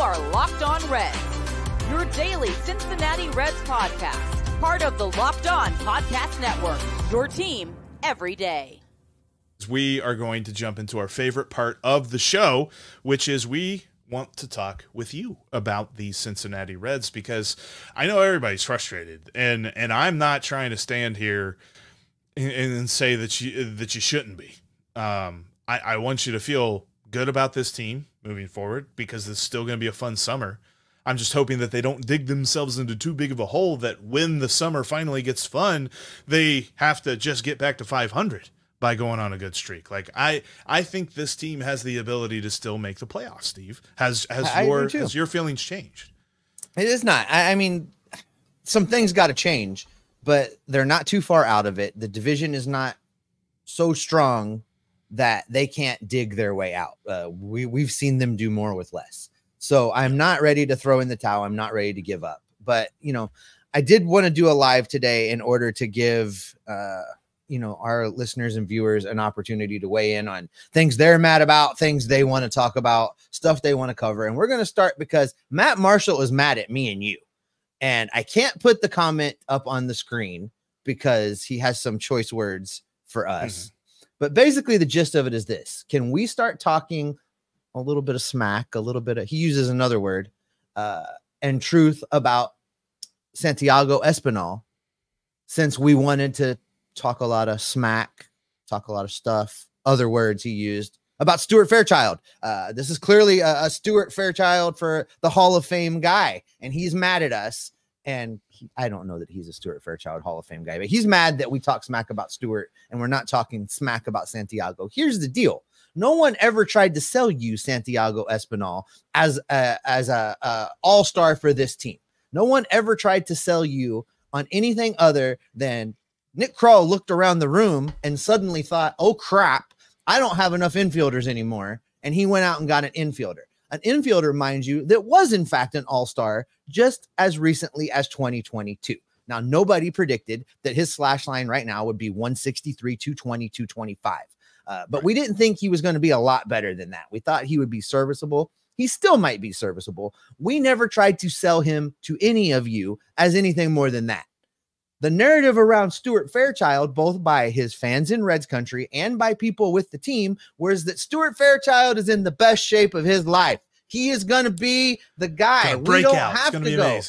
are Locked On Reds, your daily Cincinnati Reds podcast, part of the Locked On Podcast Network, your team every day. We are going to jump into our favorite part of the show, which is we want to talk with you about the Cincinnati Reds, because I know everybody's frustrated, and I'm not trying to stand here and say that you shouldn't be. I want you to feel good about this team moving forward, because it's still going to be a fun summer. I'm just hoping that they don't dig themselves into too big of a hole that when the summer finally gets fun, they have to just get back to 500 by going on a good streak. Like I think this team has the ability to still make the playoffs. Steve, has your feelings changed? It is not. I mean, some things got to change, but they're not too far out of it. The division is not so strong that they can't dig their way out. We've seen them do more with less. So I'm not ready to throw in the towel. I'm not ready to give up. But, I did want to do a live today in order to give, our listeners and viewers an opportunity to weigh in on things they're mad about, things they want to talk about, stuff they want to cover. And we're going to start because Matt Marshall is mad at me and you. And I can't put the comment up on the screen because he has some choice words for us. But basically the gist of it is this: can we start talking a little bit of smack, a little bit of, he uses another word, and truth about Santiago Espinal, since we wanted to talk a lot of smack, talk a lot of stuff, other words he used about Stuart Fairchild. This is clearly a Stuart Fairchild for the Hall of Fame guy, and he's mad at us. And I don't know that he's a Stuart Fairchild Hall of Fame guy, but he's mad that we talk smack about Stuart and we're not talking smack about Santiago. Here's the deal. No one ever tried to sell you Santiago Espinal as a all-star for this team. No one ever tried to sell you on anything other than Nick Kroll looked around the room and suddenly thought, oh crap, I don't have enough infielders anymore. And he went out and got an infielder. An infielder, mind you, that was in fact an all-star just as recently as 2022. Now, nobody predicted that his slash line right now would be 163, 220, 225. But we didn't think he was going to be a lot better than that. We thought he would be serviceable. He still might be serviceable. We never tried to sell him to any of you as anything more than that. The narrative around Stuart Fairchild, both by his fans in Reds country and by people with the team, was that Stuart Fairchild is in the best shape of his life. He is going to be the guy. We don't have to go.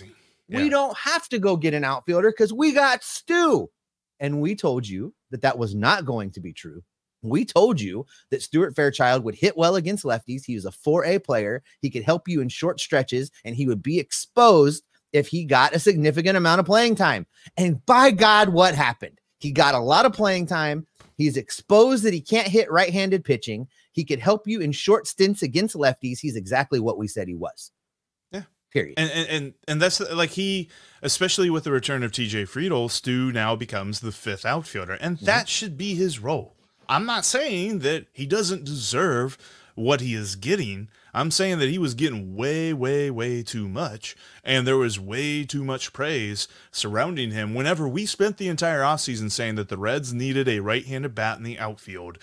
We don't have to go get an outfielder because we got Stu. And we told you that that was not going to be true. We told you that Stuart Fairchild would hit well against lefties. He was a 4A player. He could help you in short stretches, and he would be exposed if he got a significant amount of playing time. And by God, what happened? He got a lot of playing time. He's exposed that he can't hit right-handed pitching. He could help you in short stints against lefties. He's exactly what we said he was. Yeah. Period. And that's like he, especially with the return of TJ Friedel, Stu now becomes the fifth outfielder, and that should be his role. I'm not saying that he doesn't deserve what he is getting. I'm saying that he was getting way, way, way too much, and there was way too much praise surrounding him whenever we spent the entire offseason saying that the Reds needed a right-handed bat in the outfield.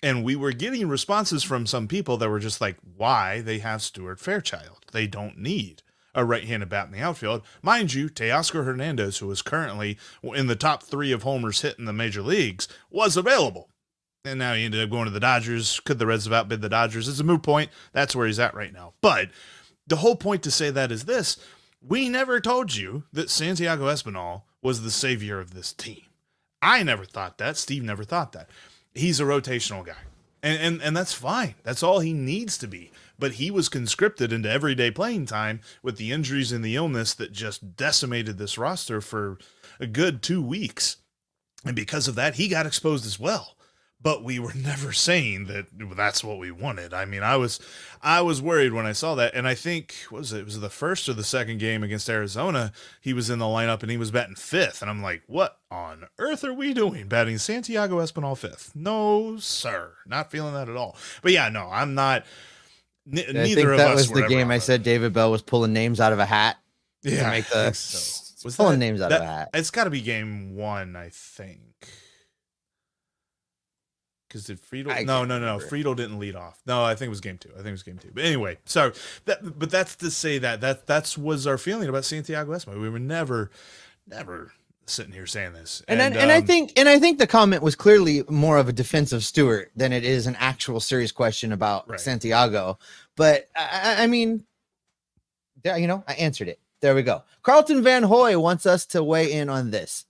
And we were getting responses from some people that were just like, why they have Stuart Fairchild? They don't need a right-handed bat in the outfield. Mind you, Teoscar Hernandez, who is currently in the top 3 of homers hit in the major leagues, was available. And now he ended up going to the Dodgers. Could the Reds have outbid the Dodgers? It's a moot point. That's where he's at right now. But the whole point to say that is this: we never told you that Santiago Espinal was the savior of this team. I never thought that. Steve never thought that. He's a rotational guy. And that's fine. That's all he needs to be. But he was conscripted into everyday playing time with the injuries and the illness that just decimated this roster for a good 2 weeks. And because of that, he got exposed as well. But we were never saying that that's what we wanted. I mean, I was worried when I saw that. And I think, it was the first or the second game against Arizona, he was in the lineup and he was batting fifth. And I'm like, what on earth are we doing? Batting Santiago Espinal fifth? No, sir. Not feeling that at all. But yeah, no, I'm not. Neither of us. I think that was the game I said David Bell was pulling names out of a hat. Yeah. To make the, was pulling names out of a hat. It's got to be game 1, I think. Because did Friedel? No. Friedel didn't lead off. No, I think it was game 2. But anyway, so that's to say that was our feeling about Santiago Espinal. We were never sitting here saying this. And I think the comment was clearly more of a defense of Stewart than it is an actual serious question about Santiago. But I mean, there, I answered it. There we go. Carlton Van Hoy wants us to weigh in on this.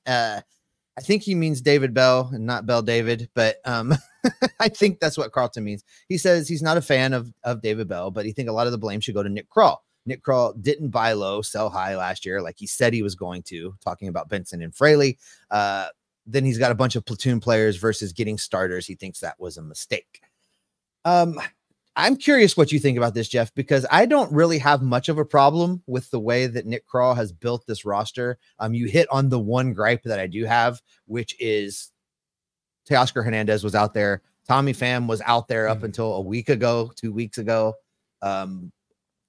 I think he means David Bell and not Bell David, but I think that's what Carlton means. He says he's not a fan of David Bell, but he thinks a lot of the blame should go to Nick Krall. Nick Krall didn't buy low, sell high last year like he said he was going to, talking about Benson and Fraley. Then he's got a bunch of platoon players versus getting starters. He thinks that was a mistake. I'm curious what you think about this, Jeff, because I don't really have much of a problem with the way that Nick Krall has built this roster. You hit on the one gripe that I do have, which is Teoscar Hernandez was out there. Tommy Pham was out there up until a week ago, 2 weeks ago.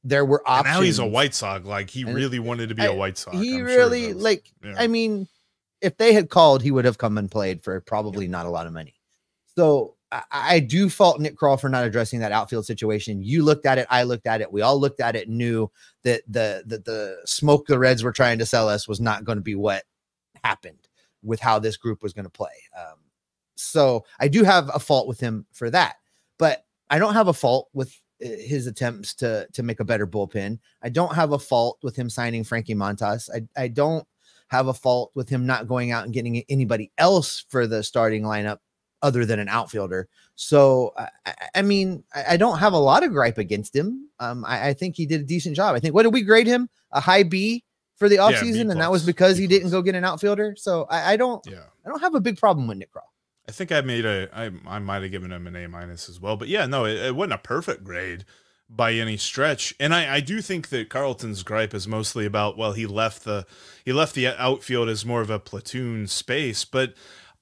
There were options. And now he's a White Sox. Like he really wanted to be a White Sox. He really I mean, if they had called, he would have come and played for probably not a lot of money. So I do fault Nick Krall for not addressing that outfield situation. You looked at it. I looked at it. We all looked at it and knew that the smoke the Reds were trying to sell us was not going to be what happened with how this group was going to play. So I do have a fault with him for that, but I don't have a fault with his attempts to make a better bullpen. I don't have a fault with him signing Frankie Montas. I don't have a fault with him not going out and getting anybody else for the starting lineup other than an outfielder. So, I mean, I don't have a lot of gripe against him. I think he did a decent job. I think, what did we grade him? A high B for the offseason, and that was because he didn't go get an outfielder. So I don't have a big problem with Nick Krall. I think I might have given him an A- as well, but yeah, no, it wasn't a perfect grade by any stretch. And I do think that Carlton's gripe is mostly about, well, he left the outfield as more of a platoon space, but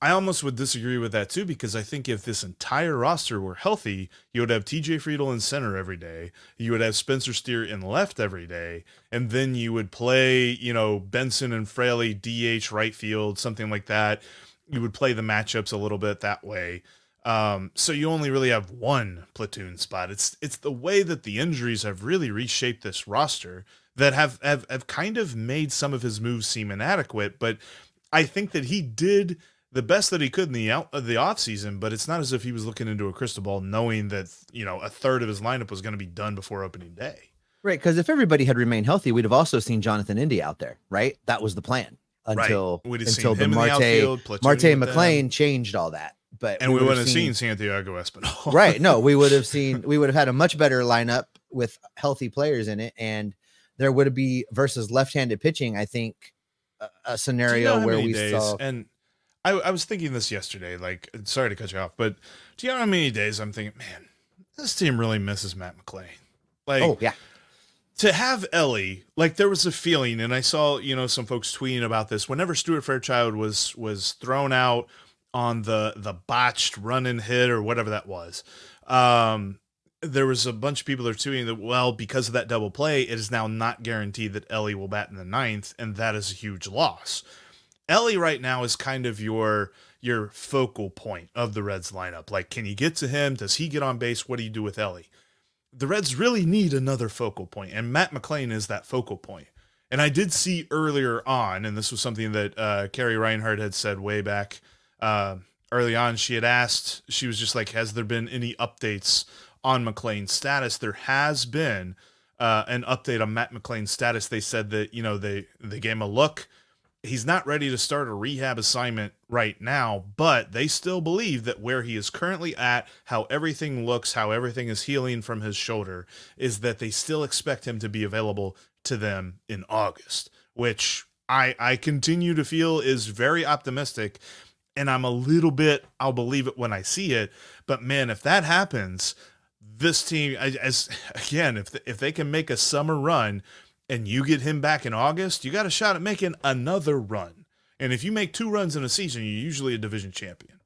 I almost would disagree with that too, because I think if this entire roster were healthy, you would have TJ Friedel in center every day. You would have Spencer Steer in left every day. And then you would play, Benson and Fraley, DH right field, something like that. You would play the matchups a little bit that way. So you only really have one platoon spot. It's the way that the injuries have really reshaped this roster that have kind of made some of his moves seem inadequate. But I think that he did the best that he could in the offseason, but it's not as if he was looking into a crystal ball knowing that, a third of his lineup was going to be done before opening day. Right, because if everybody had remained healthy, we'd have also seen Jonathan Indy out there, right? That was the plan until the Marte McLean changed all that. But we wouldn't have seen Santiago Espinal. Right. No, we would have had a much better lineup with healthy players in it, and there would be versus left-handed pitching, I think, a scenario where we saw. And I was thinking this yesterday, like, sorry to cut you off, but do you know how many days I'm thinking, man, this team really misses Matt McLain? Like, oh, yeah. To have Ellie, like, there was a feeling, and I saw, some folks tweeting about this, whenever Stuart Fairchild was thrown out on the botched run and hit or whatever that was, there was a bunch of people that are tweeting that, well, because of that double play, it is now not guaranteed that Ellie will bat in the ninth, and that is a huge loss. Ellie right now is kind of your focal point of the Reds lineup. Like, can you get to him? Does he get on base? What do you do with Ellie? The Reds really need another focal point, and Matt McLain is that focal point. And I did see earlier on, and this was something that Carrie Reinhardt had said way back early on. She had asked, she was just like, has there been any updates on McLain's status? There has been an update on Matt McLain's status. They said that, they gave him a look. He's not ready to start a rehab assignment right now, but they still believe that where he is currently at, how everything looks, how everything is healing from his shoulder, is that they still expect him to be available to them in August, which I continue to feel is very optimistic. And I'm a little bit, I'll believe it when I see it. But man, if that happens, this team, if they can make a summer run, and you get him back in August, you got a shot at making another run. And if you make 2 runs in a season, you're usually a division champion.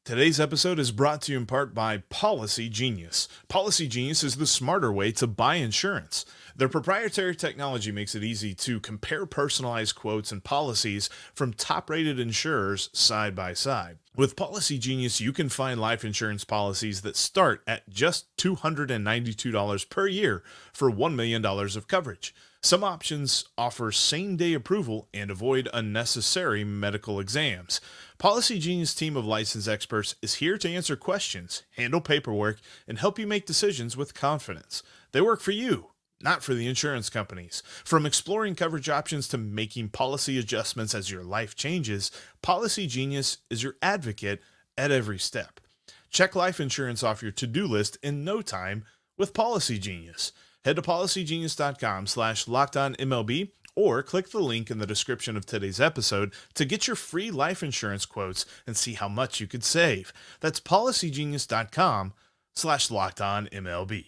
Today's episode is brought to you in part by Policygenius. Policygenius is the smarter way to buy insurance. Their proprietary technology makes it easy to compare personalized quotes and policies from top-rated insurers side by side. With Policygenius, you can find life insurance policies that start at just $292 per year for $1 million of coverage. Some options offer same-day approval and avoid unnecessary medical exams. Policygenius' team of licensed experts is here to answer questions, handle paperwork, and help you make decisions with confidence. They work for you, not for the insurance companies. From exploring coverage options to making policy adjustments as your life changes, Policygenius is your advocate at every step. Check life insurance off your to-do list in no time with Policygenius. Head to policygenius.com/LockedOnMLB or click the link in the description of today's episode to get your free life insurance quotes and see how much you could save. That's policygenius.com/LockedOnMLB.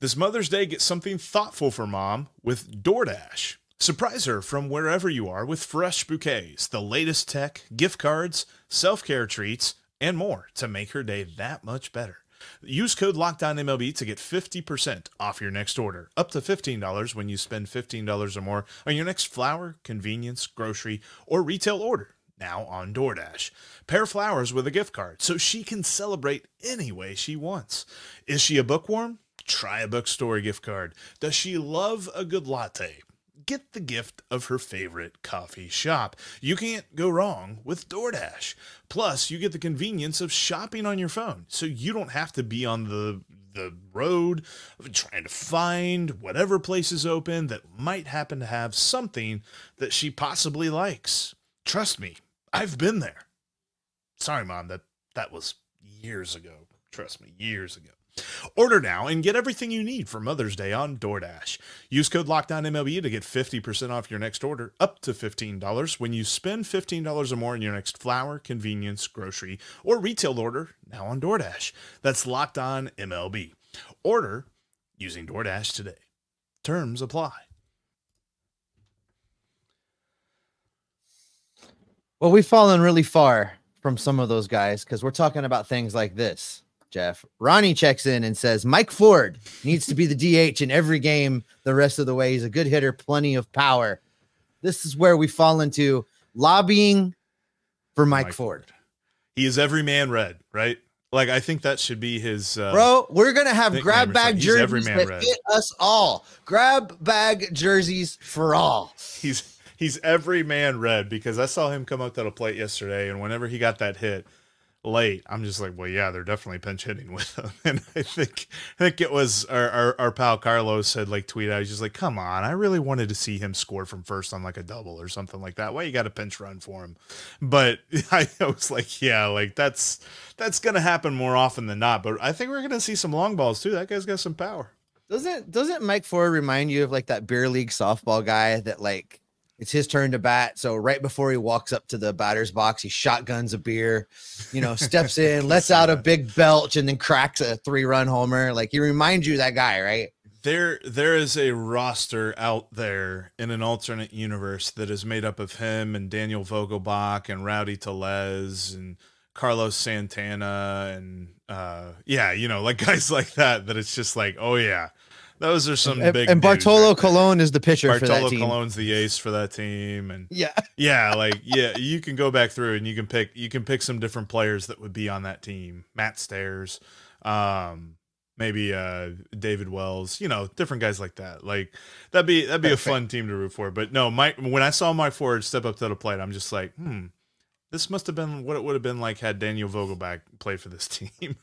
This Mother's Day, get something thoughtful for mom with DoorDash. Surprise her from wherever you are with fresh bouquets, the latest tech, gift cards, self-care treats, and more to make her day that much better. Use code LOCKEDONMLB to get 50% off your next order, up to $15 when you spend $15 or more on your next flower, convenience, grocery, or retail order, now on DoorDash. Pair flowers with a gift card so she can celebrate any way she wants. Is she a bookworm? Try a bookstore gift card. Does she love a good latte? Get the gift of her favorite coffee shop. You can't go wrong with DoorDash. Plus, you get the convenience of shopping on your phone, so you don't have to be on the road trying to find whatever place is open that might happen to have something that she possibly likes. Trust me, I've been there. Sorry, Mom, that was years ago. Trust me, years ago. Order now and get everything you need for Mother's Day on DoorDash. Use code LOCKEDONMLB to get 50% off your next order, up to $15 when you spend $15 or more in your next flower, convenience, grocery, or retail order, now on DoorDash. That's LOCKEDONMLB. Order using DoorDash today. Terms apply. Well, we've fallen really far from some of those guys because we're talking about things like this. Jeff, Ronnie checks in and says Mike Ford needs to be the DH in every game the rest of the way. He's a good hitter, plenty of power. This is where we fall into lobbying for Mike Ford. He is every man red, right? Like, I think that should be his bro. We're gonna have grab bag jerseys that red. fit us all. Grab bag jerseys for all. He's every man red, because I saw him come up to the plate yesterday, and whenever he got that hit late, I'm just like, well, yeah, they're definitely pinch hitting with him. And I think it was our pal Carlos had like tweeted out, he's just like, come on, I really wanted to see him score from first on like a double or something like that. Why you got a pinch run for him? But I was like, yeah, like that's gonna happen more often than not. But I think we're gonna see some long balls too. That guy's got some power. Doesn't Mike Ford remind you of like that beer league softball guy that like it's his turn to bat, so right before he walks up to the batter's box, he shotguns a beer, steps in, lets out a big belch, and then cracks a 3-run homer? Like, he reminds you of that guy, right? There is a roster out there in an alternate universe that is made up of him and Daniel Vogelbach and Rowdy Tellez and Carlos Santana and like guys like that it's just like, oh yeah. Those are some big. And Bartolo right Colon is the pitcher for that team. Bartolo Colon's the ace for that team, and yeah, you can go back through and you can pick some different players that would be on that team. Matt Stairs, maybe David Wells, different guys like that. Like that'd be a fun team to root for. But no, when I saw Mike Ford step up to the plate, I'm just like, this must have been what it would have been like had Daniel Vogelbach played for this team.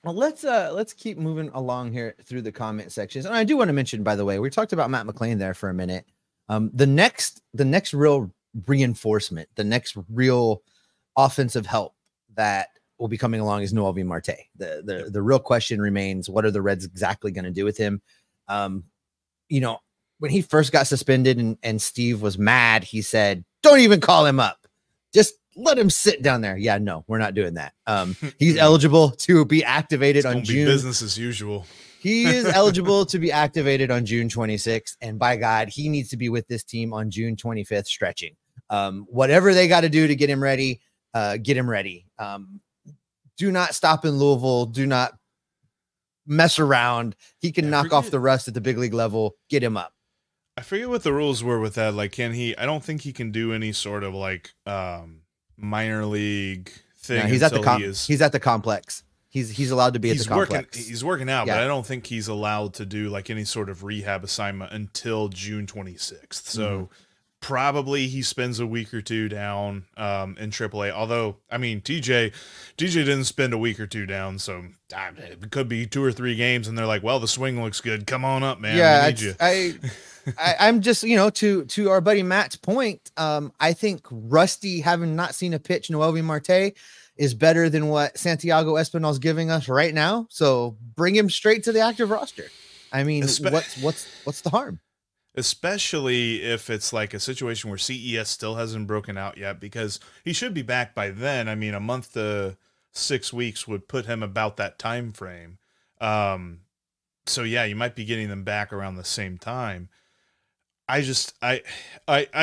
Well, let's keep moving along here through the comment sections. And I do want to mention, by the way, we talked about Matt McLain there for a minute. The next real reinforcement, the next real offensive help that will be coming along is Noelvi Marte. The real question remains, what are the Reds exactly going to do with him? When he first got suspended and Steve was mad, he said, don't even call him up. Just let him sit down there. Yeah, no, we're not doing that. He's eligible to be activated on June. Business as usual. He is eligible to be activated on June 26th. And by God, he needs to be with this team on June 25th stretching. Whatever they got to do to get him ready, get him ready. Do not stop in Louisville. Do not mess around. He can knock off the rust at the big league level. Get him up. I forget what the rules were with that. Like, can he? I don't think he can do any sort of like minor league thing. No, he's at the complex. He's allowed to be at the complex. He's working out, but I don't think he's allowed to do like any sort of rehab assignment until June 26th. So probably he spends a week or two down in AAA. Although, I mean, TJ didn't spend a week or two down, so it could be 2 or 3 games, and they're like, well, the swing looks good. Come on up, man. Yeah, we need you. I'm just, to our buddy Matt's point, I think Rusty, having not seen a pitch, Noelvi Marte, is better than what Santiago Espinal is giving us right now. So bring him straight to the active roster. I mean, what's the harm? Especially if it's like a situation where CES still hasn't broken out yet, because he should be back by then. I mean, a month to 6 weeks would put him about that time frame. So yeah, you might be getting them back around the same time. I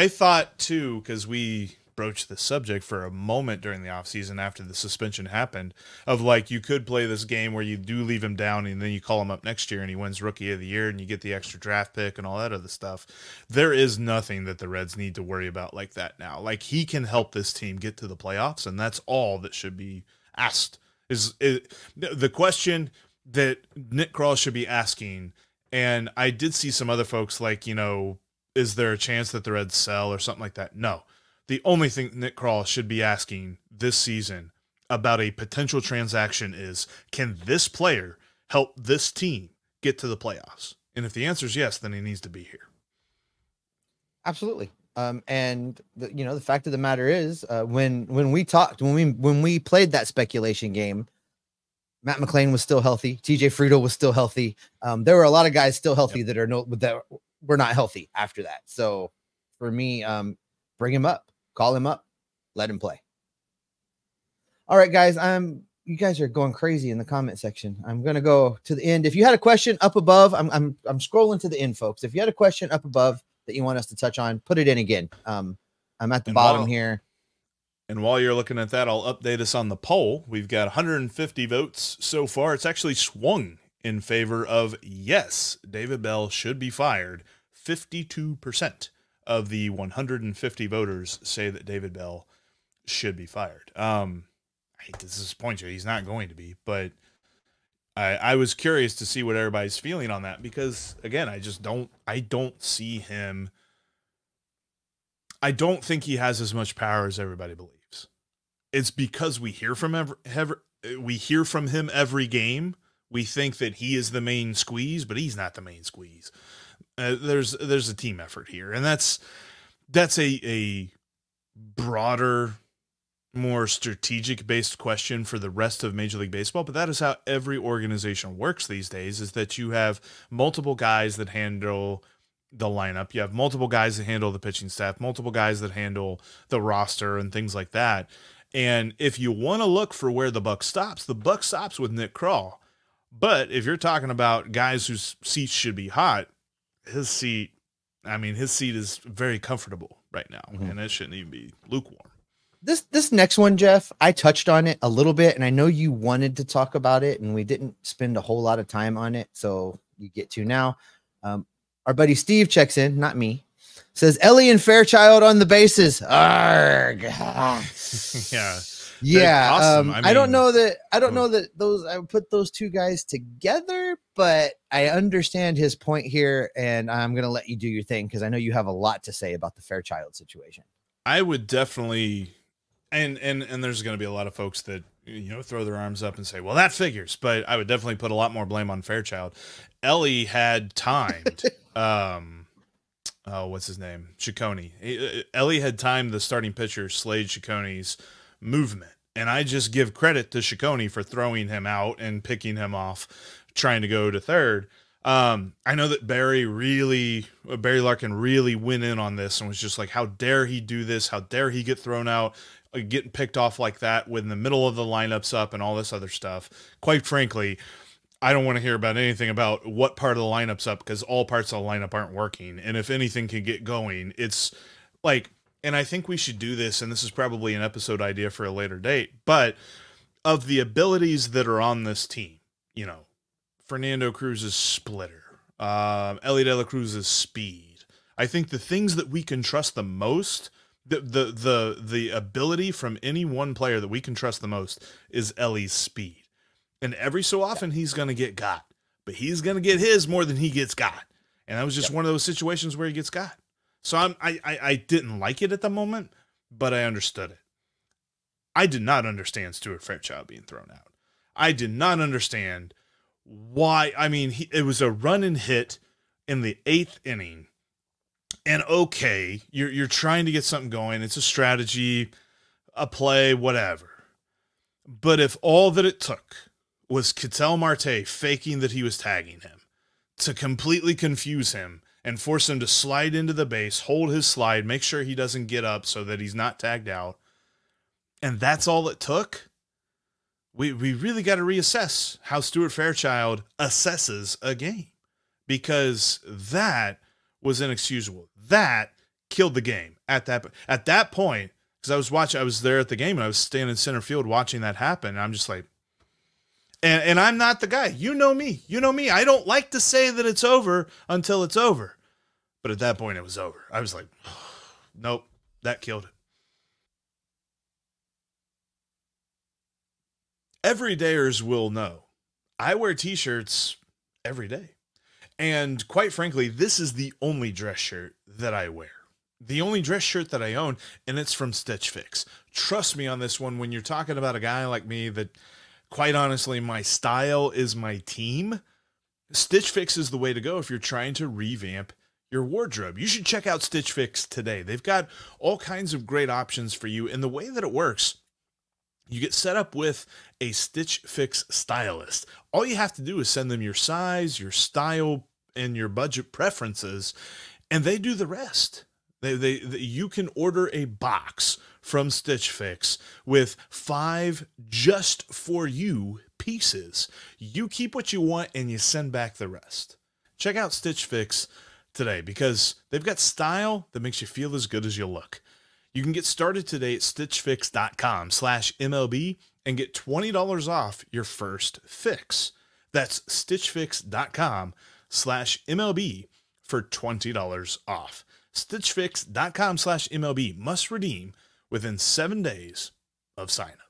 thought too, because we broached the subject for a moment during the offseason after the suspension happened, of like, you could play this game where you do leave him down and then you call him up next year and he wins Rookie of the Year and you get the extra draft pick and all that other stuff. There is nothing that the Reds need to worry about like that now. Like, he can help this team get to the playoffs, and that's all that should be asked. Is the question that Nick Krall should be asking. And I did see some other folks like, is there a chance that the Reds sell or something like that? No. The only thing Nick Krall should be asking this season about a potential transaction is, can this player help this team get to the playoffs? And if the answer is yes, then he needs to be here. Absolutely. And the fact of the matter is, when we played that speculation game, Matt McClain was still healthy. TJ Friedel was still healthy. There were a lot of guys still healthy that were not healthy after that. So for me, bring him up. Call him up, let him play. All right, guys. You guys are going crazy in the comment section. I'm gonna go to the end. If you had a question up above, I'm scrolling to the end, folks. If you had a question up above that you want us to touch on, put it in again. I'm at the bottom here. And while you're looking at that, I'll update us on the poll. We've got 150 votes so far. It's actually swung in favor of yes, David Bell should be fired. 52% of the 150 voters say that David Bell should be fired. I hate to disappoint you. He's not going to be, but I was curious to see what everybody's feeling on that, because again, I don't see him. I don't think he has as much power as everybody believes. It's because we hear from him every game. We think that he is the main squeeze, but he's not the main squeeze. There's a team effort here, and that's a broader, more strategic based question for the rest of Major League Baseball. But that is how every organization works these days, is that you have multiple guys that handle the lineup. You have multiple guys that handle the pitching staff, multiple guys that handle the roster and things like that. And if you want to look for where the buck stops with Nick Krall. But if you're talking about guys whose seats should be hot, his seat is very comfortable right now, and it shouldn't even be lukewarm. This next one, Jeff, I touched on it a little bit, and I know you wanted to talk about it, and we didn't spend a whole lot of time on it, so you get to now. Our buddy Steve checks in, not me. Says Ellie and Fairchild on the bases. Arg. Yeah. Yeah. Awesome. I don't know that I would put those two guys together, but I understand his point here, and I'm going to let you do your thing, because I know you have a lot to say about the Fairchild situation. I would definitely, and there's going to be a lot of folks that, throw their arms up and say, well, that figures, but I would definitely put a lot more blame on Fairchild. Ellie had timed, what's his name? Ciccone. Ellie had timed the starting pitcher, Slade Ciccone's movement. And I just give credit to Ciccone for throwing him out and picking him off, trying to go to third. I know that Barry Larkin really went in on this and was just like, how dare he do this? How dare he get thrown out, getting picked off like that when the middle of the lineup's up and all this other stuff. Quite frankly, I don't want to hear about anything about what part of the lineup's up, because all parts of the lineup aren't working. And if anything can get going, it's like, and I think we should do this, and this is probably an episode idea for a later date, but of the abilities that are on this team, Fernando Cruz's splitter, Ellie De La Cruz's speed. I think the things that we can trust the most, the ability from any one player that we can trust the most is Ellie's speed. And every so often he's going to get got, but he's going to get his more than he gets got. And that was just one of those situations where he gets got. So I didn't like it at the moment, but I understood it. I did not understand Stuart Fairchild being thrown out. I did not understand why. I mean, it was a run and hit in the 8th inning. And okay, you're trying to get something going. It's a strategy, a play, whatever. But if all that it took was Ketel Marte faking that he was tagging him to completely confuse him and force him to slide into the base, hold his slide, make sure he doesn't get up so that he's not tagged out, and that's all it took, we really got to reassess how Stuart Fairchild assesses a game, because that was inexcusable. That killed the game at that point. Because I was there at the game and I was standing in center field watching that happen. And I'm just like, and I'm not the guy. You know me. I don't like to say that it's over until it's over. But at that point, it was over. I was like, oh, nope, that killed it. Everydayers will know I wear t-shirts every day. And quite frankly, this is the only dress shirt that I wear. The only dress shirt that I own, and it's from Stitch Fix. Trust me on this one, when you're talking about a guy like me that, quite honestly, my style is my team, Stitch Fix is the way to go if you're trying to revamp your wardrobe. You should check out Stitch Fix today. They've got all kinds of great options for you, and the way that it works, you get set up with a Stitch Fix stylist. All you have to do is send them your size, your style, and your budget preferences, and they do the rest. You can order a box from Stitch Fix with 5 just for you pieces. You keep what you want and you send back the rest. Check out Stitch Fix today because they've got style that makes you feel as good as you look. You can get started today at stitchfix.com/MLB and get $20 off your first fix. That's stitchfix.com/MLB for $20 off. stitchfix.com/MLB must redeem within 7 days of sign up.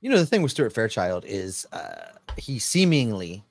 The thing with Stuart Fairchild is he seemingly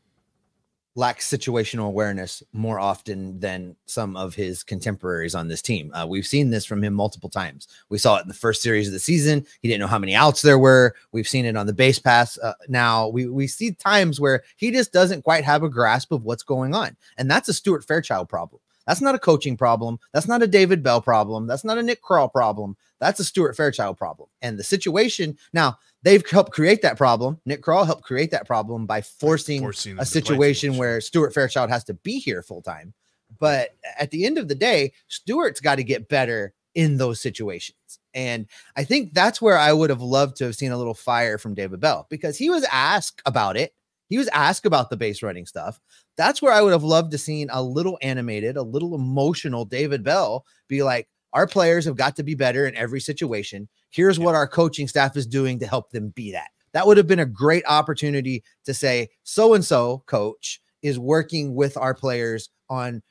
lacks situational awareness more often than some of his contemporaries on this team. We've seen this from him multiple times. We saw it in the first series of the season. He didn't know how many outs there were. We've seen it on the base pass. Now we see times where he just doesn't quite have a grasp of what's going on. And that's a Stuart Fairchild problem. That's not a coaching problem. That's not a David Bell problem. That's not a Nick Krall problem. That's a Stuart Fairchild problem. And the situation now, they've helped create that problem. Nick Krall helped create that problem by forcing a situation where Stuart Fairchild has to be here full time. But at the end of the day, Stuart's got to get better in those situations. And I think that's where I would have loved to have seen a little fire from David Bell, because he was asked about it. He was asked about the base running stuff. That's where I would have loved to seen a little animated, a little emotional David Bell be like, our players have got to be better in every situation. Here's what our coaching staff is doing to help them be that. That would have been a great opportunity to say, so-and-so coach is working with our players on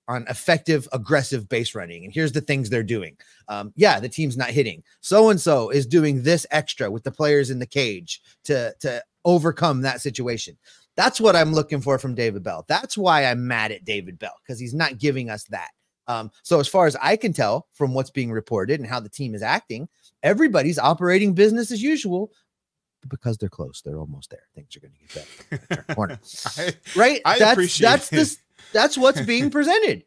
effective, aggressive base running. And here's the things they're doing. The team's not hitting. So-and-so is doing this extra with the players in the cage to overcome that situation. That's what I'm looking for from David Bell. That's why I'm mad at David Bell, because he's not giving us that. So as far as I can tell from what's being reported and how the team is acting, everybody's operating business as usual. Because they're close, they're almost there. Things are going to get better. Corner. Right? That's what's being presented.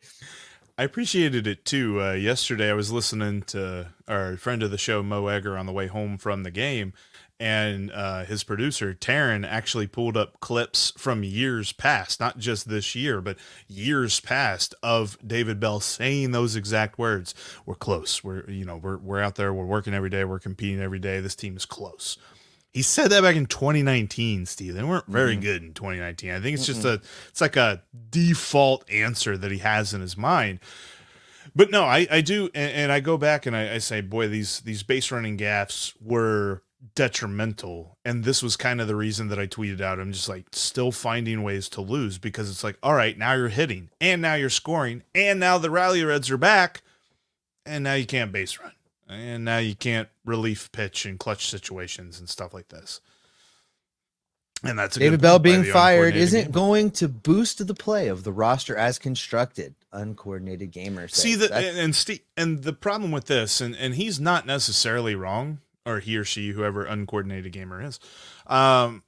I appreciated it too. Yesterday, I was listening to our friend of the show, Mo Egger, on the way home from the game, and his producer, Taryn, actually pulled up clips from years past, not just this year, but years past, of David Bell saying those exact words. We're close. We're out there. We're working every day. We're competing every day. This team is close. He said that back in 2019, Steve. They weren't very good in 2019. I think it's just it's like a default answer that he has in his mind. But no, I do, and I go back and I say, boy, these base running gaffes were detrimental, and this was kind of the reason that I tweeted out. I'm just like, still finding ways to lose, because it's like, all right, now you're hitting, and now you're scoring, and now the Rally Reds are back, and now you can't base run, and now you can't relief pitch in clutch situations and stuff like this. And that's David Bell being fired isn't going to boost the play of the roster as constructed. Uncoordinated gamer says. See and the problem with this, and he's not necessarily wrong, or he or she, whoever uncoordinated gamer is. The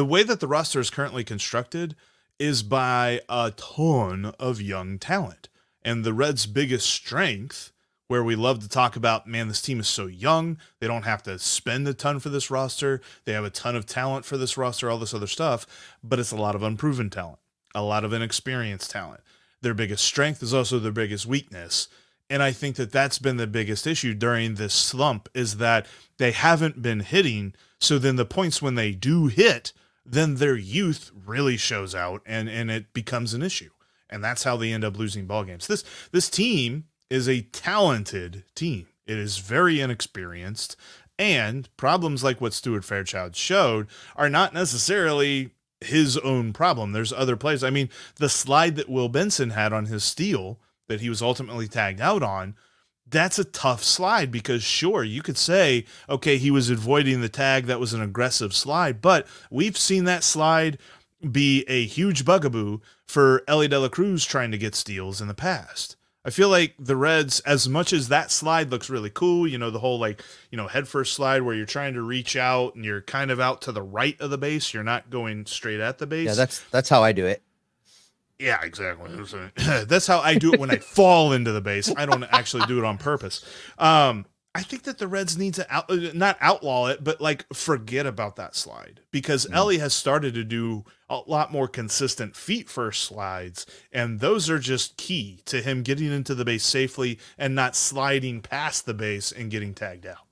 way that the roster is currently constructed is by a ton of young talent, and the Reds' biggest strength, where we love to talk about, man, this team is so young, they don't have to spend a ton for this roster, they have a ton of talent for this roster, all this other stuff, but it's a lot of unproven talent, a lot of inexperienced talent. Their biggest strength is also their biggest weakness, and I think that that's been the biggest issue during this slump, is that they haven't been hitting, so then the points when they do hit, then their youth really shows out, and it becomes an issue, and that's how they end up losing ball games. This team is a talented team. It is very inexperienced, and problems like what Stuart Fairchild showed are not necessarily his own problem. There's other plays. I mean, the slide that Will Benson had on his steal that he was ultimately tagged out on, that's a tough slide, because sure, you could say, okay, he was avoiding the tag, that was an aggressive slide, but we've seen that slide be a huge bugaboo for Ellie De La Cruz trying to get steals in the past. I feel like the Reds, as much as that slide looks really cool, you know, the whole head first slide where you're trying to reach out and you're kind of out to the right of the base, you're not going straight at the base. Yeah, that's how I do it. Yeah, exactly. That's how I do it when I fall into the base. I don't actually do it on purpose. I think that the Reds need to not outlaw it, but like forget about that slide, because Ellie has started to do a lot more consistent feet first slides, and those are just key to him getting into the base safely and not sliding past the base and getting tagged out.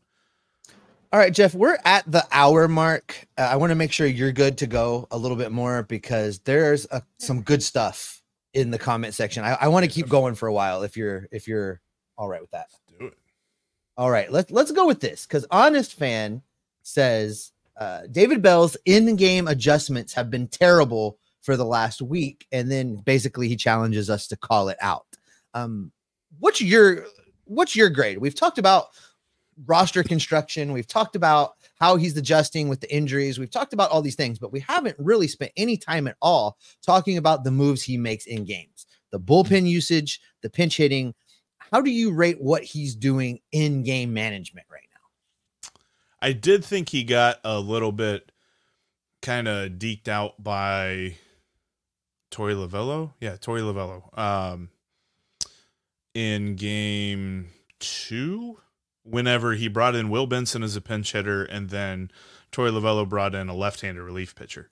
All right, Jeff, we're at the hour mark. I want to make sure you're good to go a little bit more, because there's some good stuff in the comment section. I want to keep going for a while if you're all right with that. Do it. All right, let's go with this, because Honest Fan says David Bell's in-game adjustments have been terrible for the last week, and then basically he challenges us to call it out. What's your grade? We've talked about roster construction, we've talked about how he's adjusting with the injuries, we've talked about all these things, but we haven't really spent any time at all talking about the moves he makes in games, the bullpen usage, the pinch hitting. How do you rate what he's doing in game management right now? I did think he got a little bit kind of deked out by Torey Lovullo. Yeah, Torey Lovullo. In game 2, whenever he brought in Will Benson as a pinch hitter, and then Torey Lovullo brought in a left-handed relief pitcher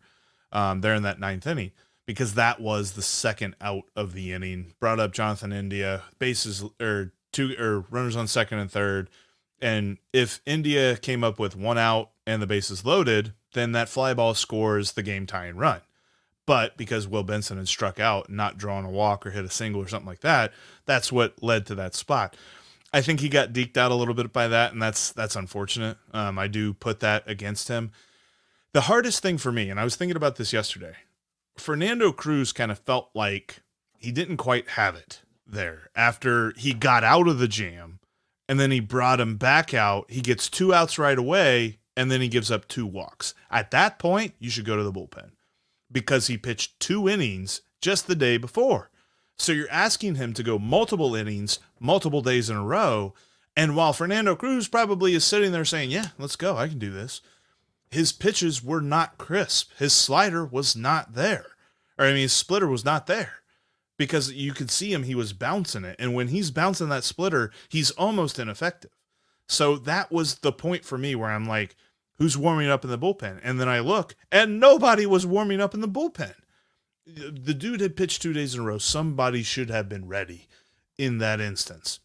there in that 9th inning, because that was the second out of the inning. Brought up Jonathan India, bases runners on second and third, and if India came up with 1 out and the bases loaded, then that fly ball scores the game tying run. But because Will Benson had struck out, not drawn a walk or hit a single or something like that, that's what led to that spot. I think he got deked out a little bit by that, and that's unfortunate. I do put that against him. The hardest thing for me, and I was thinking about this yesterday, Fernando Cruz kind of felt like he didn't quite have it there after he got out of the jam, and then he brought him back out. He gets 2 outs right away, and then he gives up 2 walks. At that point, you should go to the bullpen, because he pitched 2 innings just the day before. So you're asking him to go multiple innings, multiple days in a row, and while Fernando Cruz probably is sitting there saying, yeah, let's go, I can do this, his pitches were not crisp. His slider was not there. Or, I mean, his splitter was not there, because you could see him, he was bouncing it. And when he's bouncing that splitter, he's almost ineffective. So that was the point for me where I'm like, who's warming up in the bullpen? And then I look, and nobody was warming up in the bullpen. The dude had pitched 2 days in a row. Somebody should have been ready in that instance.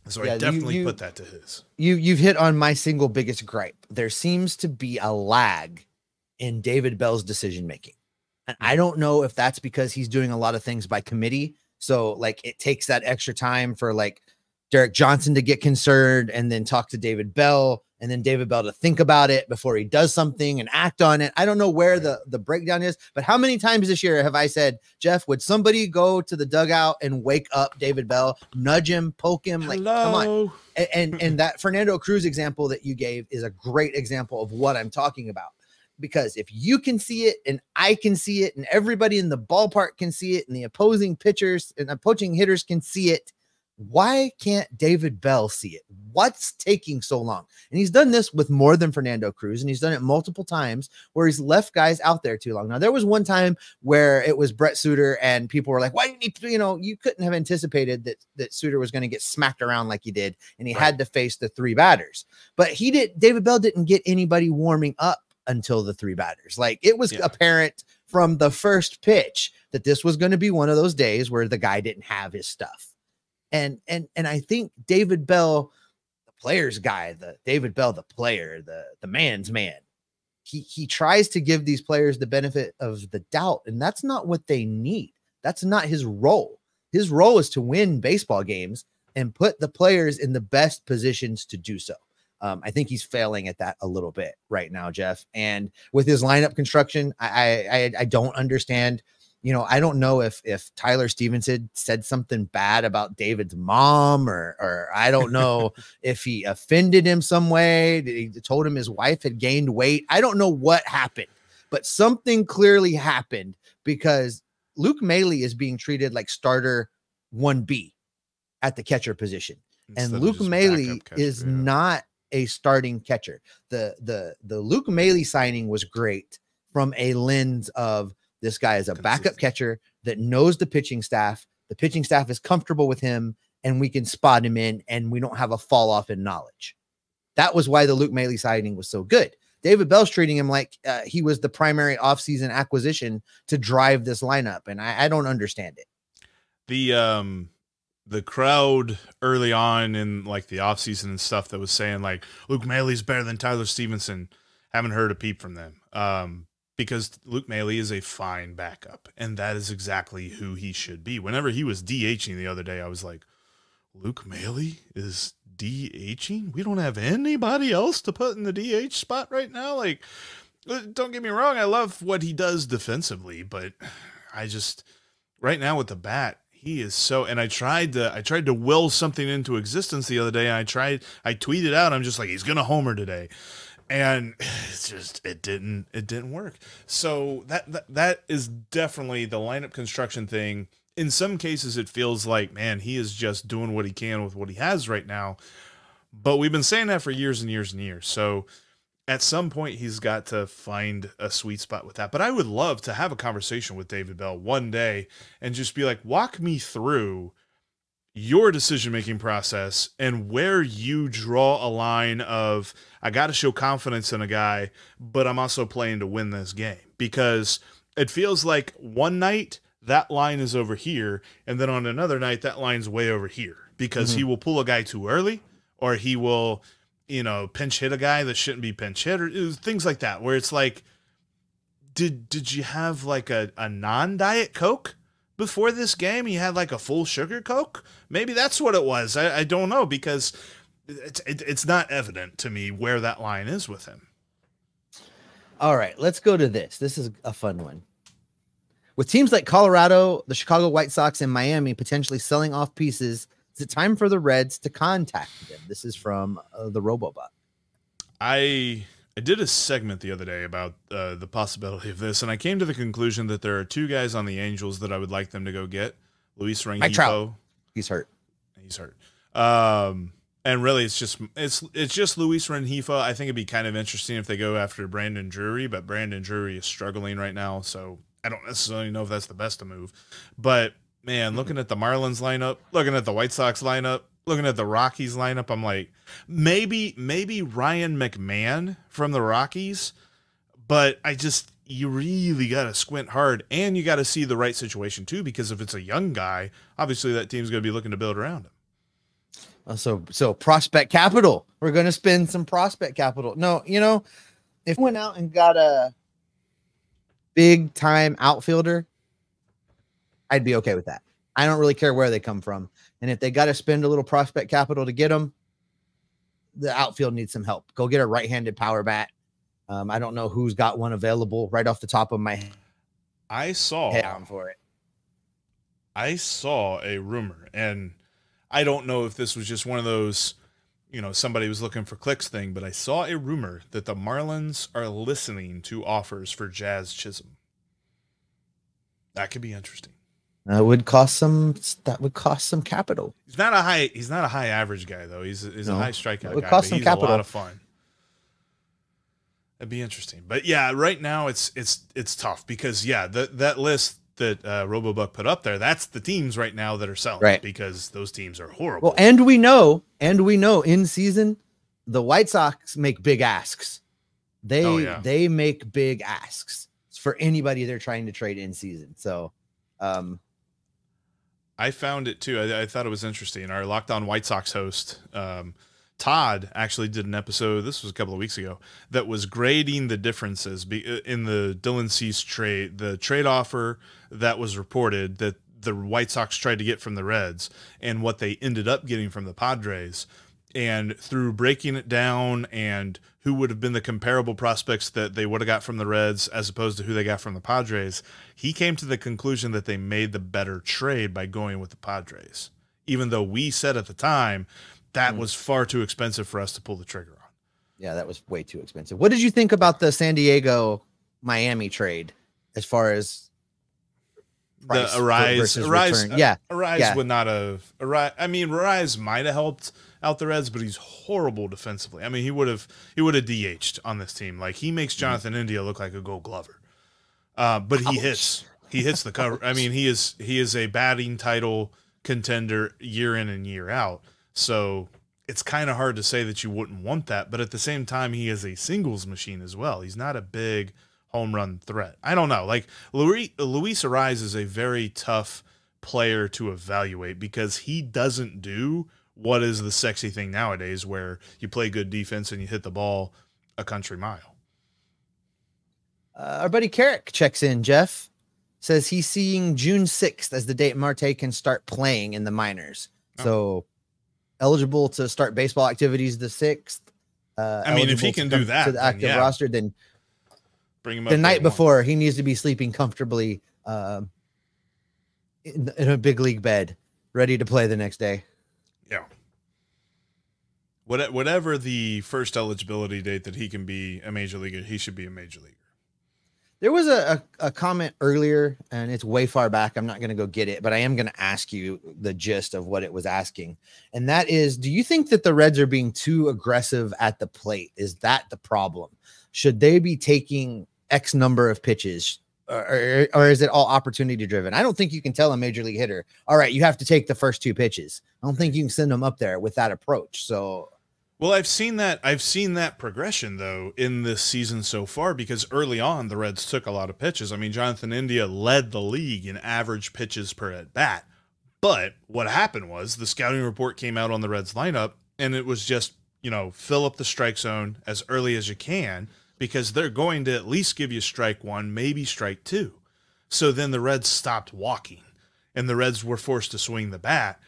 So I definitely put that to his. You've hit on my single biggest gripe. There seems to be a lag in David Bell's decision making. And I don't know if that's because he's doing a lot of things by committee. So like it takes that extra time for like Derek Johnson to get concerned and then talk to David Bell and then David Bell to think about it before he does something and act on it. I don't know where the breakdown is, but how many times this year have I said, Jeff, would somebody go to the dugout and wake up David Bell, nudge him, poke him? Like, come on. And that Fernando Cruz example that you gave is a great example of what I'm talking about. Because if you can see it and I can see it and everybody in the ballpark can see it and the opposing pitchers and opposing hitters can see it, why can't David Bell see it? What's taking so long? And he's done this with more than Fernando Cruz, and he's done it multiple times where he's left guys out there too long. Now, there was one time where it was Brett Suter and people were like, why do you need to, you couldn't have anticipated that Suter was going to get smacked around like he did, and he had to face the 3 batters. But David Bell didn't get anybody warming up until the 3 batters. Like it was apparent from the first pitch that this was going to be one of those days where the guy didn't have his stuff. And I think David Bell, the player's guy, David Bell, the player, the man's man, he tries to give these players the benefit of the doubt, and that's not what they need. That's not his role. His role is to win baseball games and put the players in the best positions to do so. I think he's failing at that a little bit right now, Jeff. And with his lineup construction, I don't understand. I don't know if Tyler Stevenson said something bad about David's mom, or I don't know if he offended him some way. He told him his wife had gained weight. I don't know what happened, but something clearly happened because Luke Maile is being treated like starter 1B at the catcher position. And Luke Maile is not a starting catcher. The Luke Maile signing was great from a lens of this guy is a backup catcher that knows the pitching staff. The pitching staff is comfortable with him, and we can spot him in, and we don't have a fall off in knowledge. That was why the Luke Maile signing was so good. David Bell's treating him like he was the primary offseason acquisition to drive this lineup, and I don't understand it. The crowd early on in like the offseason and stuff that was saying like Luke Maile's better than Tyler Stevenson, haven't heard a peep from them. Because Luke Maile is a fine backup, and that is exactly who he should be. Whenever he was DHing the other day, I was like, Luke Maile is DHing? We don't have anybody else to put in the DH spot right now? Like, don't get me wrong, I love what he does defensively, but I just, right now with the bat, he is so, and I tried to will something into existence the other day, and I tweeted out, I'm just like, he's going to homer today. And it's just, it didn't work. So that is definitely the lineup construction thing. In some cases, it feels like, man, he is just doing what he can with what he has right now. But we've been saying that for years and years and years. So at some point, he's got to find a sweet spot with that. But I would love to have a conversation with David Bell one day and just be like, walk me through your decision-making process and where you draw a line of, I got to show confidence in a guy, but I'm also playing to win this game. Because it feels like one night that line is over here, and then on another night that line's way over here because he will pull a guy too early, or he will, pinch hit a guy that shouldn't be pinch hit, or things like that, where it's like, did you have like a non-diet Coke before this game? He had like a full sugar Coke. Maybe that's what it was. I don't know, because it's not evident to me where that line is with him. All right, let's go to this. This is a fun one. With teams like Colorado, the Chicago White Sox, and Miami potentially selling off pieces, is it time for the Reds to contact them? This is from the Robobot. I did a segment the other day about the possibility of this, and I came to the conclusion that there are 2 guys on the Angels that I would like them to go get. Luis Rengifo. He's hurt. And really, it's just Luis Rengifo. I think it'd be kind of interesting if they go after Brandon Drury, but Brandon Drury is struggling right now, so I don't necessarily know if that's the best move. But man, looking at the Marlins lineup, looking at the White Sox lineup, looking at the Rockies lineup, I'm like, maybe Ryan McMahon from the Rockies, but you really got to squint hard, and you got to see the right situation too, because if it's a young guy, obviously that team's going to be looking to build around him. So prospect capital. We're going to spend some prospect capital. No, if we went out and got a big time outfielder, I'd be okay with that. I don't really care where they come from. And if they got to spend a little prospect capital to get them, the outfield needs some help. Go get a right-handed power bat. I don't know who's got one available right off the top of my head. I saw a rumor, and I don't know if this was just one of those, somebody was looking for clicks thing, but I saw a rumor that the Marlins are listening to offers for Jazz Chisholm. That could be interesting. That would cost some capital. He's not a high average guy though. He's a high strikeout guy. Cost some capital. A lot of fun. That'd be interesting. But yeah, right now it's tough because that list that RoboBuck put up there, that's the teams right now that are selling, right? Because those teams are horrible. Well, and we know in season the White Sox make big asks. They make big asks for anybody they're trying to trade in season. So I found it too. I thought it was interesting. Our Locked On White Sox host, Todd, actually did an episode, this was a couple of weeks ago, that was grading the differences in the Dylan Cease trade, the trade offer that was reported that the White Sox tried to get from the Reds and what they ended up getting from the Padres. And through breaking it down and who would have been the comparable prospects that they would have got from the Reds as opposed to who they got from the Padres, he came to the conclusion that they made the better trade by going with the Padres, even though we said at the time that was far too expensive for us to pull the trigger on. Yeah, that was way too expensive. What did you think about the San Diego Miami trade as far as price versus return? Arise would not have. Arise might have helped out the Reds, but he's horrible defensively. I mean, he would have DH'd on this team. Like, he makes Jonathan India look like a Gold Glover. But he hits the cover. I mean, he is a batting title contender year in and year out. So it's kind of hard to say that you wouldn't want that, but at the same time, he is a singles machine as well. He's not a big home run threat. I don't know. Like, Luis Arise is a very tough player to evaluate because he doesn't do what is the sexy thing nowadays where you play good defense and you hit the ball a country mile. Our buddy Carrick checks in. Jeff says he's seeing June 6th as the date Marte can start playing in the minors. So eligible to start baseball activities the 6th. If he can do that to the active roster, then bring him up the night before. He needs to be sleeping comfortably in a big league bed, ready to play the next day. Yeah. Whatever the first eligibility date that he can be a major leaguer, he should be a major leaguer. There was a comment earlier, and it's way far back. I'm not going to go get it, but I am going to ask you the gist of what it was asking. And that is, do you think that the Reds are being too aggressive at the plate? Is that the problem? Should they be taking X number of pitches? Or is it all opportunity driven? I don't think you can tell a major league hitter, all right, you have to take the first 2 pitches. I don't think you can send them up there with that approach. So, well, I've seen that progression though in this season so far, because early on the Reds took a lot of pitches. I mean, Jonathan India led the league in average pitches per at bat. But what happened was the scouting report came out on the Reds lineup, and it was just, fill up the strike zone as early as you can, because they're going to at least give you strike 1, maybe strike 2. So then the Reds stopped walking, and the Reds were forced to swing the bat.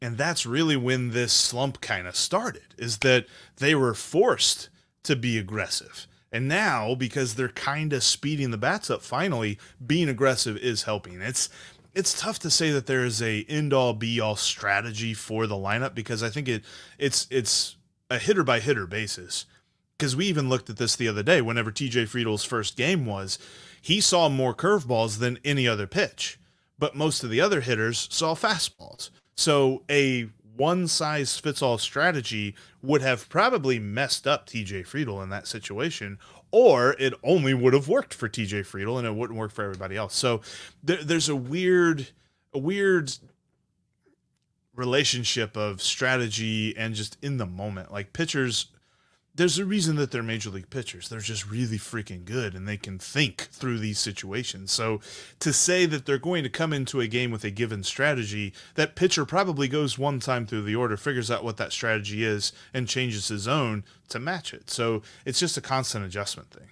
And that's really when this slump kind of started, is that they were forced to be aggressive. And now, because they're kind of speeding the bats up, finally, being aggressive is helping. It's tough to say that there is a end-all, be-all strategy for the lineup, because I think it's a hitter-by-hitter basis. Because we even looked at this the other day, whenever TJ Friedel's first game was, he saw more curveballs than any other pitch, but most of the other hitters saw fastballs. So a one-size-fits-all strategy would have probably messed up TJ Friedel in that situation, or it only would have worked for TJ Friedel and it wouldn't work for everybody else. So there's a weird relationship of strategy and just in the moment. Like, pitchers there's a reason that they're major league pitchers. They're just really freaking good, and they can think through these situations. So to say that they're going to come into a game with a given strategy, that pitcher probably goes one time through the order, figures out what that strategy is, and changes his own to match it. So it's just a constant adjustment thing.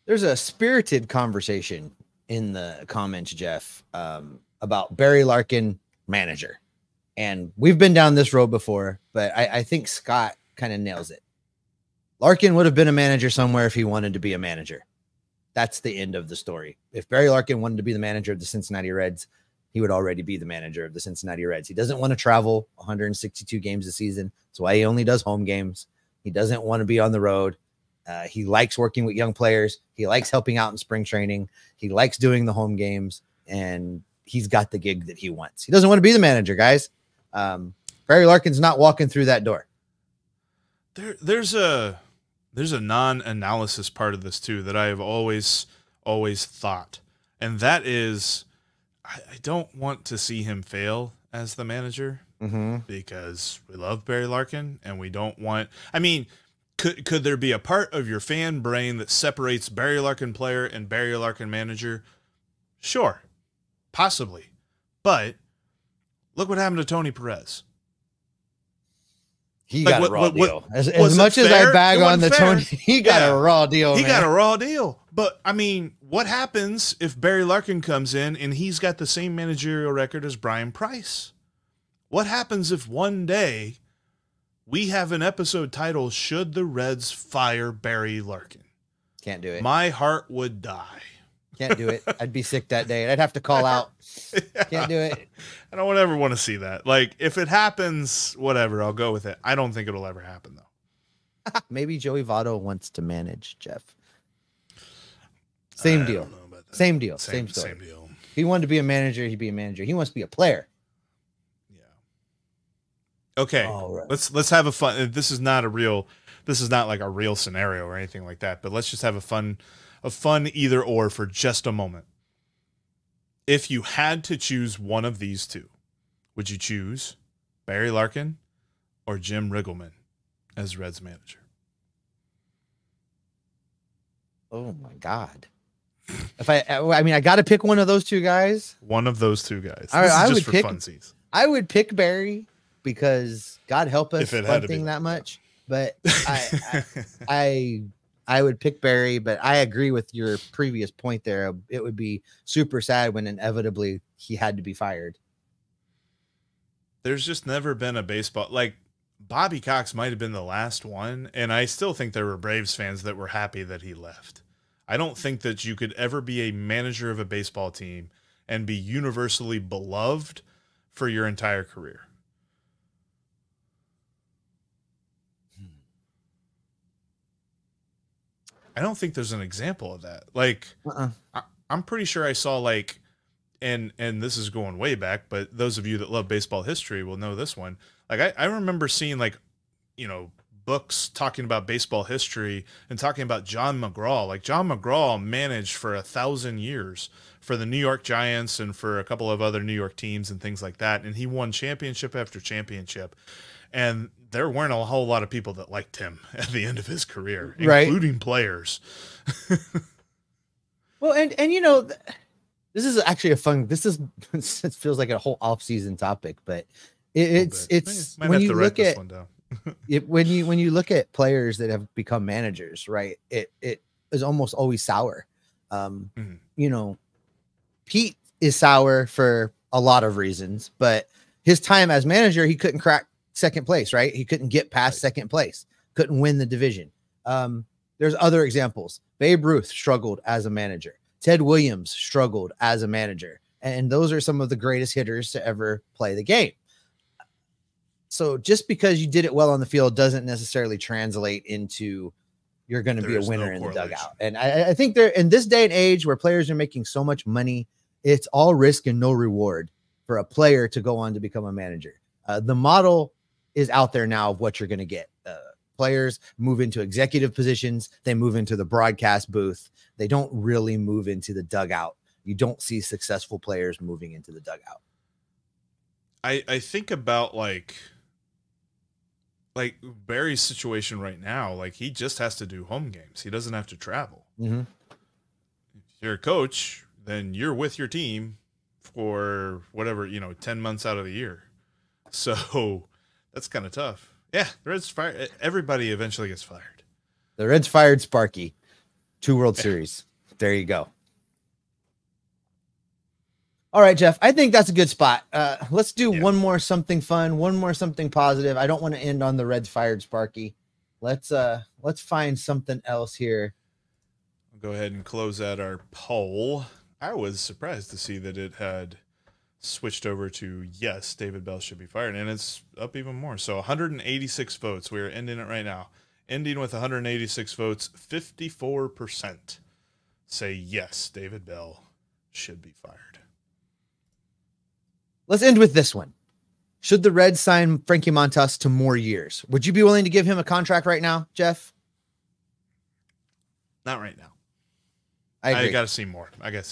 There's a spirited conversation in the comments, Jeff, about Barry Larkin, manager. And we've been down this road before, but I think Scott kind of nails it. Larkin would have been a manager somewhere if he wanted to be a manager. That's the end of the story. If Barry Larkin wanted to be the manager of the Cincinnati Reds, he would already be the manager of the Cincinnati Reds. He doesn't want to travel 162 games a season. That's why he only does home games. He doesn't want to be on the road. He likes working with young players. He likes helping out in spring training. He likes doing the home games, and he's got the gig that he wants. He doesn't want to be the manager, guys. Barry Larkin's not walking through that door. There's a non-analysis part of this too that I have always thought, and that is I don't want to see him fail as the manager because we love Barry Larkin and we don't want. I mean, could there be a part of your fan brain that separates Barry Larkin player and Barry Larkin manager? Sure, possibly, but look what happened to Tony Perez. He got a raw deal. As much as I bag on the Tony, he got a raw deal. He got a raw deal. But I mean, what happens if Barry Larkin comes in and he's got the same managerial record as Brian Price? What happens if one day we have an episode titled "Should the Reds Fire Barry Larkin?" Can't do it. My heart would die. Can't do it. I'd be sick that day. I'd have to call out. Can't do it. I don't ever want to see that. Like, if it happens, whatever, I'll go with it. I don't think it'll ever happen, though. Maybe Joey Votto wants to manage, Jeff. Same deal. Same deal. Same story. Same deal. If he wanted to be a manager, he'd be a manager. He wants to be a player. Yeah. Okay. Right. Let's have a fun. This is not like a real scenario or anything like that, but let's just have a fun either or for just a moment. If you had to choose one of these two, would you choose Barry Larkin or Jim Riggleman as Reds manager? Oh my God. If I got to pick one of those two guys. One of those two guys. I would pick funsies. I would pick Barry because God help us bunting that much. But I would pick Barry, but I agree with your previous point there. It would be super sad when inevitably he had to be fired. There's just never been a baseball like Bobby Cox might have been the last one, and I still think there were Braves fans that were happy that he left. I don't think that you could ever be a manager of a baseball team and be universally beloved for your entire career. I don't think there's an example of that. Like, I'm pretty sure I saw like, and this is going way back, but those of you that love baseball history will know this one. Like, I remember seeing like, books talking about baseball history and talking about John McGraw. Like, John McGraw managed for 1,000 years for the New York Giants and for a couple of other New York teams and things like that. And he won championship after championship. And there weren't a whole lot of people that liked him at the end of his career, including players. Well, and this is actually it feels like a whole off-season topic, but it's when you look at when you look at players that have become managers, right? It is almost always sour. Pete is sour for a lot of reasons, but his time as manager, he couldn't crack second place, right? He couldn't get past second place, couldn't win the division. There's other examples. Babe Ruth struggled as a manager. Ted Williams struggled as a manager. And those are some of the greatest hitters to ever play the game. So just because you did it well on the field doesn't necessarily translate into you're going to be a winner in the dugout. And I think there in this day and age where players are making so much money, it's all risk and no reward for a player to go on to become a manager. The model is out there now of what you're going to get. Players move into executive positions. They move into the broadcast booth. They don't really move into the dugout. You don't see successful players moving into the dugout. I think about like like Barry's situation right now, like he just has to do home games. He doesn't have to travel. Mm-hmm. If you're a coach, then you're with your team for whatever, 10 months out of the year. So that's kind of tough. Yeah, the Reds fire. Everybody eventually gets fired. The Reds fired Sparky. 2 World Series. There you go. All right, Jeff, I think that's a good spot. Let's do one more something fun, one more something positive. I don't want to end on the Reds fired Sparky. Let's find something else here. I'll go ahead and close out our poll. I was surprised to see that it had switched over to yes, David Bell should be fired, and it's up even more. So 186 votes. We're ending it right now. Ending with 186 votes, 54% say yes, David Bell should be fired. Let's end with this one. Should the Reds sign Frankie Montas to more years? Would you be willing to give him a contract right now, Jeff? Not right now. I agree. I got to see more.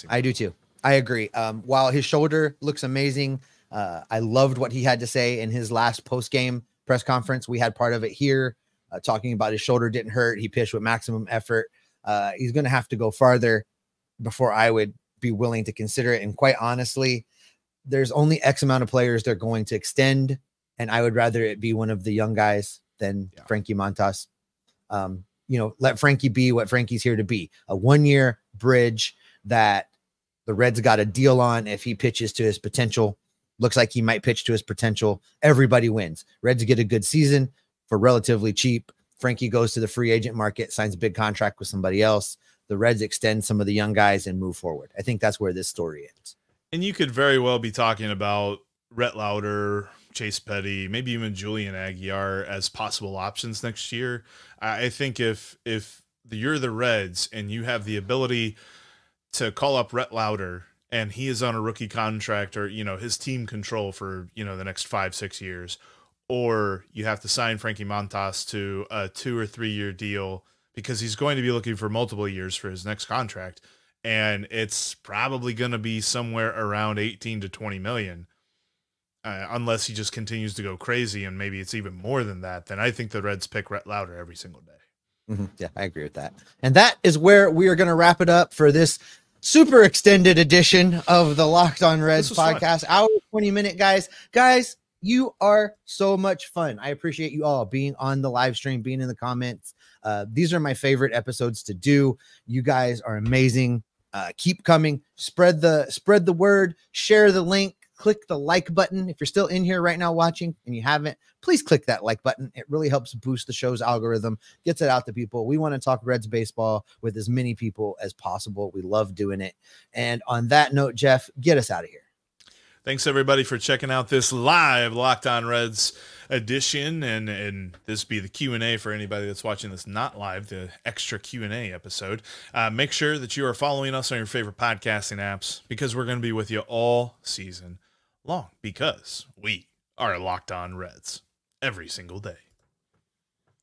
I do too. I agree. While his shoulder looks amazing, I loved what he had to say in his last post-game press conference. We had part of it here, talking about his shoulder didn't hurt. He pitched with maximum effort. He's going to have to go farther before I would be willing to consider it. And quite honestly, there's only X amount of players they're going to extend, and I would rather it be one of the young guys than Frankie Montas. Let Frankie be what Frankie's here to be, a 1-year bridge that the Reds got a deal on. If he pitches to his potential, looks like he might pitch to his potential, everybody wins. Reds get a good season for relatively cheap. Frankie goes to the free agent market, signs a big contract with somebody else. The Reds extend some of the young guys and move forward. I think that's where this story ends. And you could very well be talking about Rhett Lauder, Chase Petty, maybe even Julian Aguiar as possible options next year. I think if you're the Reds and you have the ability to call up Rhett Lauder and he is on a rookie contract or, his team control for, the next 5-6 years, or you have to sign Frankie Montas to a 2 or 3 year deal because he's going to be looking for multiple years for his next contract. And it's probably going to be somewhere around 18 to 20 million. Unless he just continues to go crazy and maybe it's even more than that, then I think the Reds pick Rhett Lauder every single day. Mm-hmm. Yeah, I agree with that. And that is where we are going to wrap it up for this super extended edition of the Locked On Reds podcast. Hour 20-minute, guys. Guys, you are so much fun. I appreciate you all being on the live stream, being in the comments. These are my favorite episodes to do. You guys are amazing. Keep coming. Spread the word. Share the link. Click the like button. If you're still in here right now watching and you haven't, please click that like button. It really helps boost the show's algorithm, gets it out to people. We want to talk Reds baseball with as many people as possible. We love doing it. And on that note, Jeff, get us out of here. Thanks everybody for checking out this live Locked On Reds edition, and this be the Q&A for anybody that's watching this not live, the extra Q&A episode. Make sure that you are following us on your favorite podcasting apps because we're going to be with you all season long because we are Locked On Reds every single day.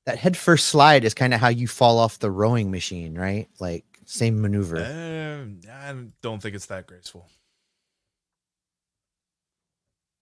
That head first slide is kind of how you fall off the rowing machine, right? Like same maneuver. I don't think it's that graceful.